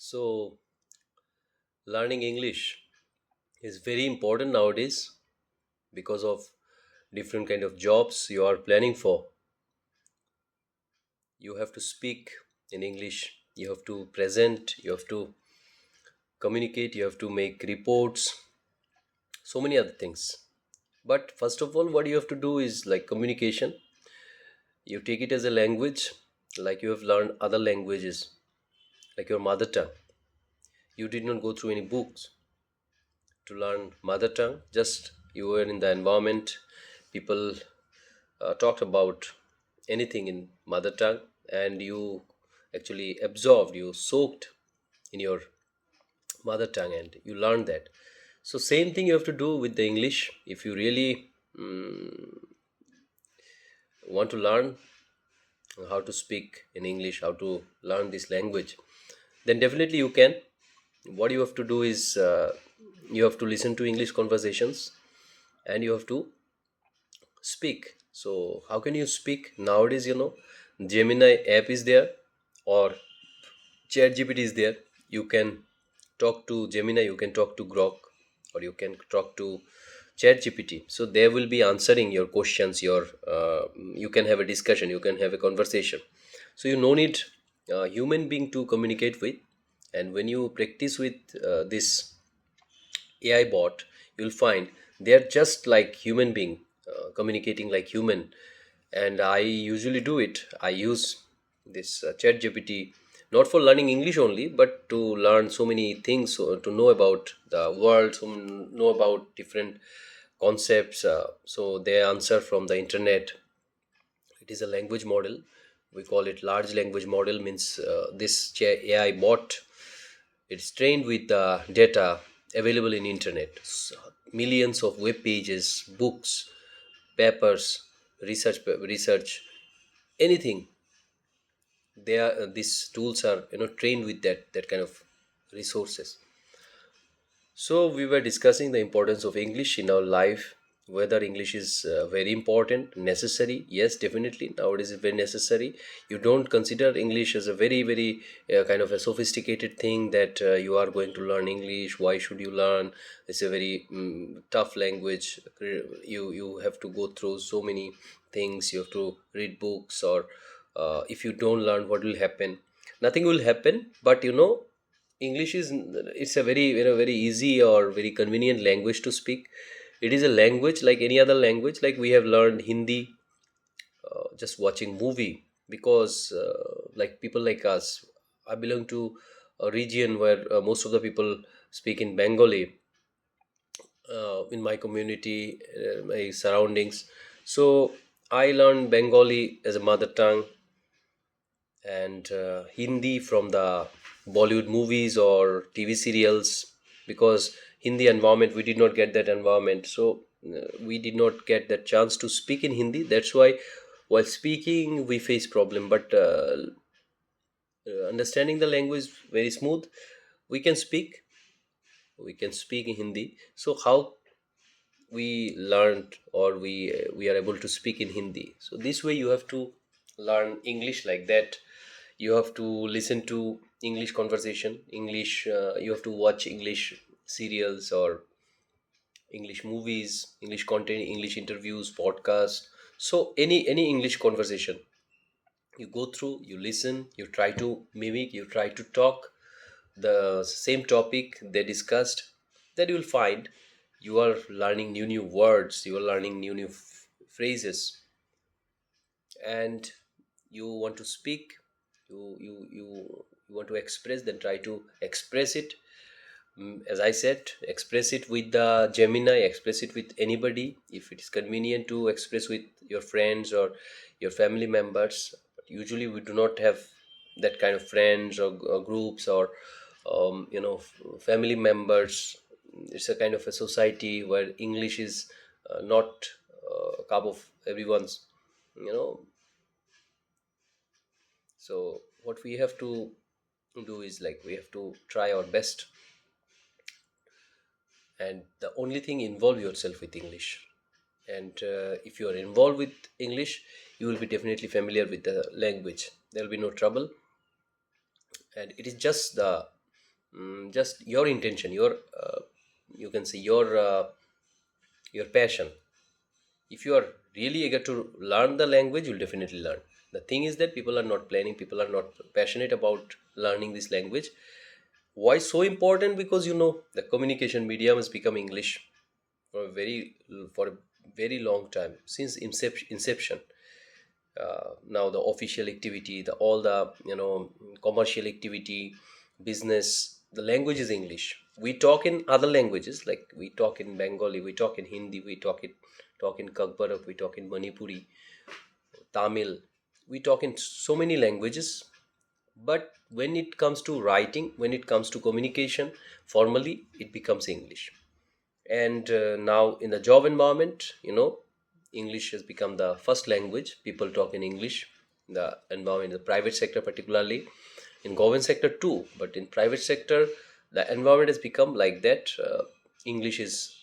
So, learning English is very important nowadays because of different kind of jobs you are planning for. You have to speak in English, you have to present, you have to communicate, you have to make reports, so many other things. But first of all, what you have to do is like communication. You take it as a language, like you have learned other languages, like your mother tongue. You did not go through any books to learn mother tongue, just you were in the environment, people talked about anything in mother tongue, and you actually absorbed, you soaked in your mother tongue and you learned that. So same thing you have to do with the English. If you really want to learn how to speak in English, how to learn this language, then definitely you can. What you have to do is you have to listen to English conversations and you have to speak. So how can you speak nowadays? Gemini app is there, or chat gpt is there. You can talk to Gemini, you can talk to Grok, or you can talk to chat gpt. So they will be answering your questions, your you can have a discussion, you can have a conversation. So you no need human being to communicate with. And when you practice with this AI bot, you'll find they're just like human being, communicating like human. And I usually do it. I use this Chat GPT not for learning English only, but to learn so many things, to know about the world, know about different concepts. So they answer from the internet. It is a language model. We call it large language model. Means AI bot, it's trained with the data available in internet. Millions of web pages, books, papers, research, anything. They are these tools are trained with that kind of resources. So we were discussing the importance of English in our life, whether English is very important, necessary. Yes, definitely. Nowadays, it's very necessary. You don't consider English as a very kind of a sophisticated thing that you are going to learn English. Why should you learn? It's a very tough language. You have to go through so many things. You have to read books, or if you don't learn, what will happen? Nothing will happen. But English is, it's a very easy or very convenient language to speak. It is a language like any other language. Like we have learned Hindi just watching movie, because like people like us, I belong to a region where most of the people speak in Bengali, in my community, my surroundings. So I learned Bengali as a mother tongue, and Hindi from the Bollywood movies or TV serials, because Hindi environment, we did not get that environment. So we did not get that chance to speak in Hindi. That's why while speaking we face problem. But understanding the language very smooth, we can speak. We can speak in Hindi. So how we learned, or we are able to speak in Hindi? So this way you have to learn English like that. You have to listen to English conversation, English, you have to watch English serials or English movies, English content, English interviews, podcasts. So any English conversation you go through, you listen, you try to mimic, you try to talk the same topic they discussed. Then you'll find you are learning new words, you are learning new phrases. And you want to speak, you want to express, then try to express it. As I said, express it with the Gemini, express it with anybody if it is convenient to express with your friends or your family members. But usually we do not have that kind of friends or groups, or family members. It's a kind of a society where English is not a cup of everyone's, you know. So what we have to do is like we have to try our best, and the only thing, involve yourself with English. And if you are involved with English, you will be definitely familiar with the language. There will be no trouble. And it is just the just your intention, you can say your passion. If you are really eager to learn the language, you'll definitely learn. The thing is that people are not planning, people are not passionate about learning this language. Why so important? Because the communication medium has become English for a very long time, since inception. Now the official activity, the all the commercial activity, business, the language is English. We talk in other languages, like we talk in Bengali, we talk in Hindi, we talk in Kakbarak, we talk in Manipuri, Tamil, we talk in so many languages. But when it comes to writing, when it comes to communication formally, it becomes English. And now in the job environment, English has become the first language. People talk in English in the environment, in the private sector particularly, in government sector too, but in private sector the environment has become like that. English is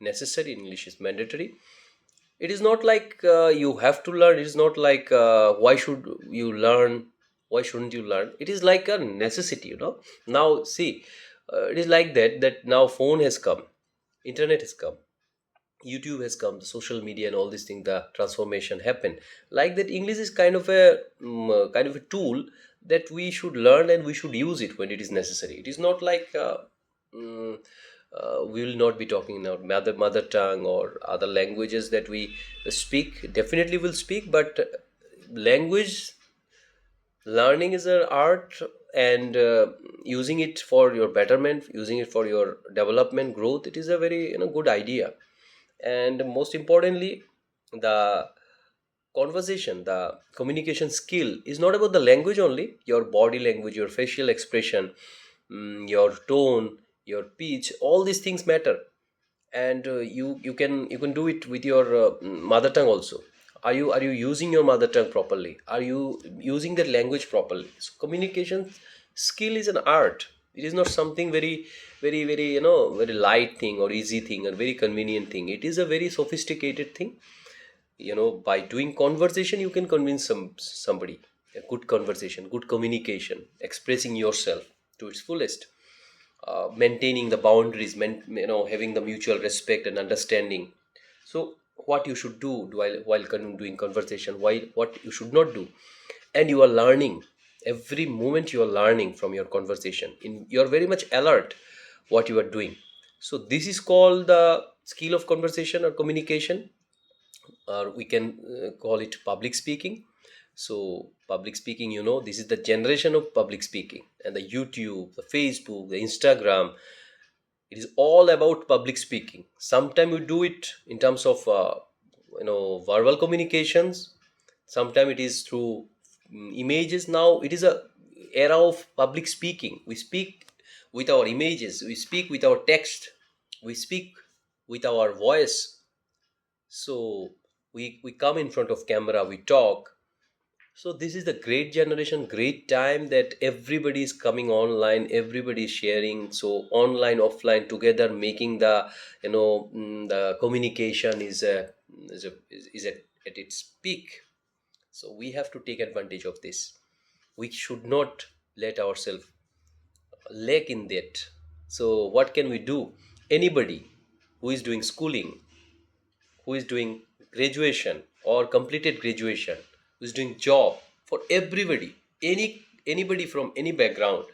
necessary, English is mandatory. It is not like you have to learn. It is not like why should you learn, why shouldn't you learn. It is like a necessity, now see, it is like that now phone has come, internet has come, YouTube has come, the social media and all these things, the transformation happened. Like that, English is kind of a tool that we should learn, and we should use it when it is necessary. It is not like mm, we will not be talking in our mother tongue or other languages that we speak. Definitely will speak, but language learning is an art, and using it for your betterment, using it for your development growth, it is a very good idea. And most importantly, the conversation, the communication skill is not about the language only. Your body language, your facial expression, your tone, your pitch, all these things matter. And you can do it with your mother tongue also. Are you using your mother tongue properly? Are you using that language properly? So communication skill is an art. It is not something very very light thing or easy thing or very convenient thing. It is a very sophisticated thing. By doing conversation, you can convince somebody. A good conversation, good communication, expressing yourself to its fullest, maintaining the boundaries, having the mutual respect and understanding. So what you should do while doing conversation, what you should not do. And you are learning every moment, you are learning from your conversation, you're very much alert what you are doing. So this is called the skill of conversation or communication, or we can call it public speaking. So public speaking, this is the generation of public speaking, and the YouTube, the Facebook, the Instagram, it is all about public speaking. Sometimes we do it in terms of verbal communications. Sometimes it is through images. Now it is a era of public speaking. We speak with our images, we speak with our text, we speak with our voice. So we come in front of camera, we talk. So this is the great generation, great time that everybody is coming online, everybody is sharing. So online, offline together, making the the communication is at its peak. So we have to take advantage of this. We should not let ourselves lack in that. So what can we do? Anybody who is doing schooling, who is doing graduation or completed graduation, who is doing job, for everybody, anybody from any background,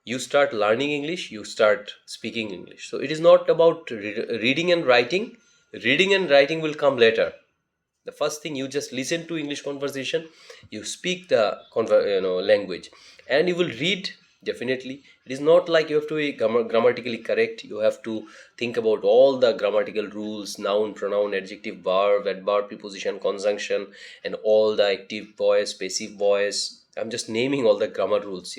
you start learning English, you start speaking English. So it is not about reading and writing. Reading and writing will come later. The first thing, you just listen to English conversation, you speak the language, and you will read. Definitely, it is not like you have to be grammatically correct. You have to think about all the grammatical rules: noun, pronoun, adjective, verb, adverb, preposition, conjunction, and all the active voice, passive voice. I'm just naming all the grammar rules.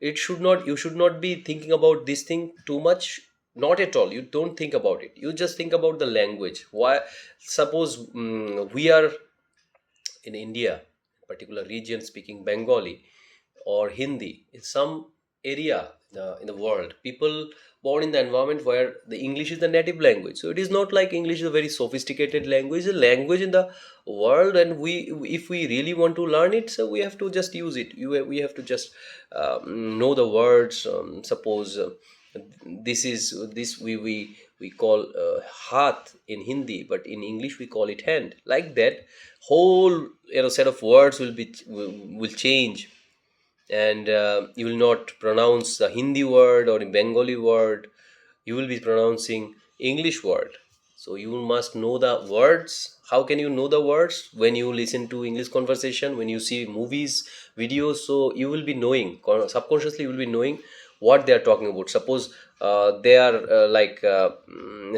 It should not, you should not be thinking about this thing too much. Not at all. You don't think about it, you just think about the language. Why? Suppose we are in India, particular region, speaking Bengali or Hindi. In some area in the world, people born in the environment where the English is the native language. So it is not like English is a very sophisticated language. It's a language in the world, and if we really want to learn it, so we have to just use it. We have to just know the words. Suppose this is this we call hath in Hindi, but in English we call it hand. Like that, whole set of words will change, and you will not pronounce a Hindi word or a Bengali word. You will be pronouncing English word. So you must know the words. How can you know the words? When you listen to English conversation, when you see movies, videos, so you will be knowing, subconsciously you will be knowing what they are talking about. Suppose they are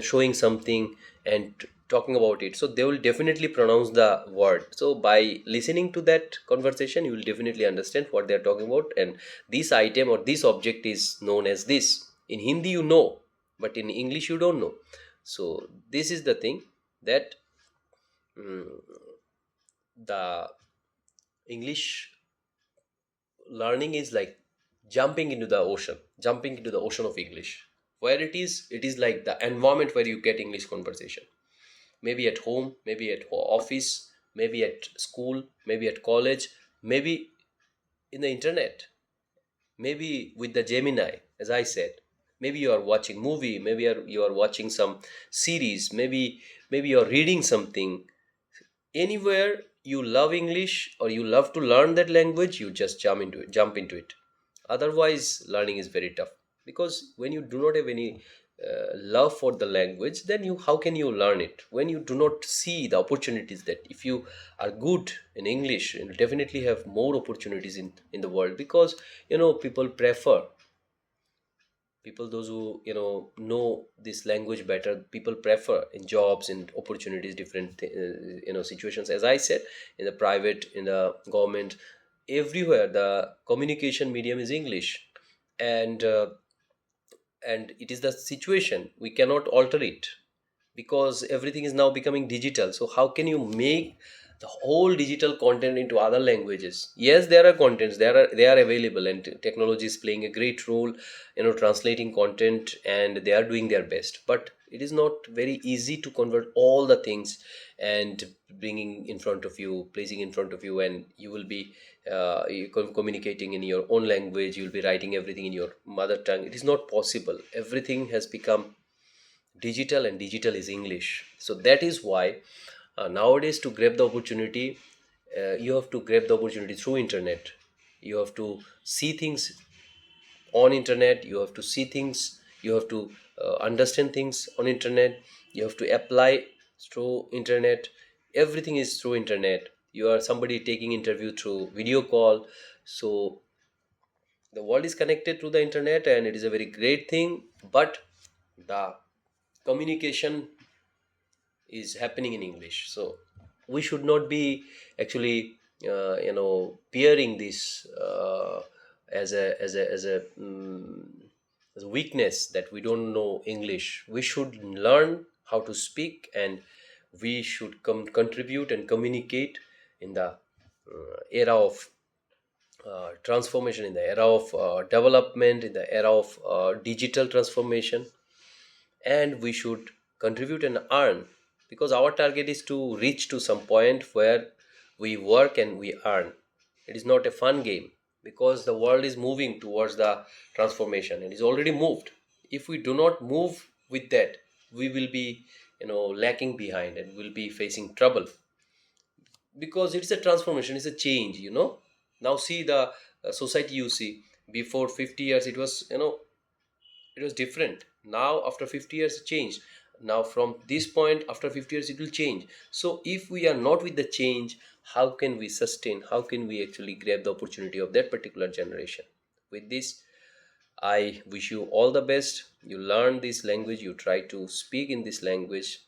showing something and talking about it, so they will definitely pronounce the word. So by listening to that conversation, you will definitely understand what they are talking about, and this item or this object is known as this. In Hindi you know, but in English you don't know. So this is the thing, that the English learning is like jumping into the ocean of English. Where it is like the environment where you get English conversation. Maybe at home, maybe at office, maybe at school, maybe at college, maybe in the internet, maybe with the Gemini, as I said. Maybe you are watching movie, maybe you are watching some series, maybe you're reading something. Anywhere you love English or you love to learn that language, you just jump into it. Otherwise learning is very tough, because when you do not have any love for the language, then you how can you learn it? When you do not see the opportunities, that if you are good in English, you definitely have more opportunities in the world. Because people those who know this language better, people prefer in jobs and opportunities, different situations. As I said, in the private, in the government, everywhere the communication medium is English. And uh, and it is the situation, we cannot alter it, because everything is now becoming digital. So how can you make the whole digital content into other languages? Yes, there are contents, they are available, and technology is playing a great role, translating content, and they are doing their best. But it is not very easy to convert all the things and bringing in front of you, placing in front of you, and you will be communicating in your own language. You will be writing everything in your mother tongue. It is not possible. Everything has become digital, and digital is English. So that is why nowadays, to grab the opportunity, you have to grab the opportunity through internet. You have to see things on internet, you have to see things, you have to understand things on internet, you have to apply through internet. Everything is through internet. You are somebody taking interview through video call. So the world is connected to the internet, and it is a very great thing. But the communication is happening in English. So we should not be actually peering this as a weakness, that we don't know English. We should learn how to speak, and we should contribute and communicate in the era of transformation, in the era of development, in the era of digital transformation. And we should contribute and earn, because our target is to reach to some point where we work and we earn. It is not a fun game, because the world is moving towards the transformation, and is already moved. If we do not move with that, we will be lacking behind, and will be facing trouble. Because it's a transformation, it's a change. Now see the society. You see, before 50 years it was different. Now after 50 years it changed. Now from this point, after 50 years, it will change. So if we are not with the change, how can we sustain, how can we actually grab the opportunity of that particular generation? With this, I wish you all the best. You learn this language, you try to speak in this language,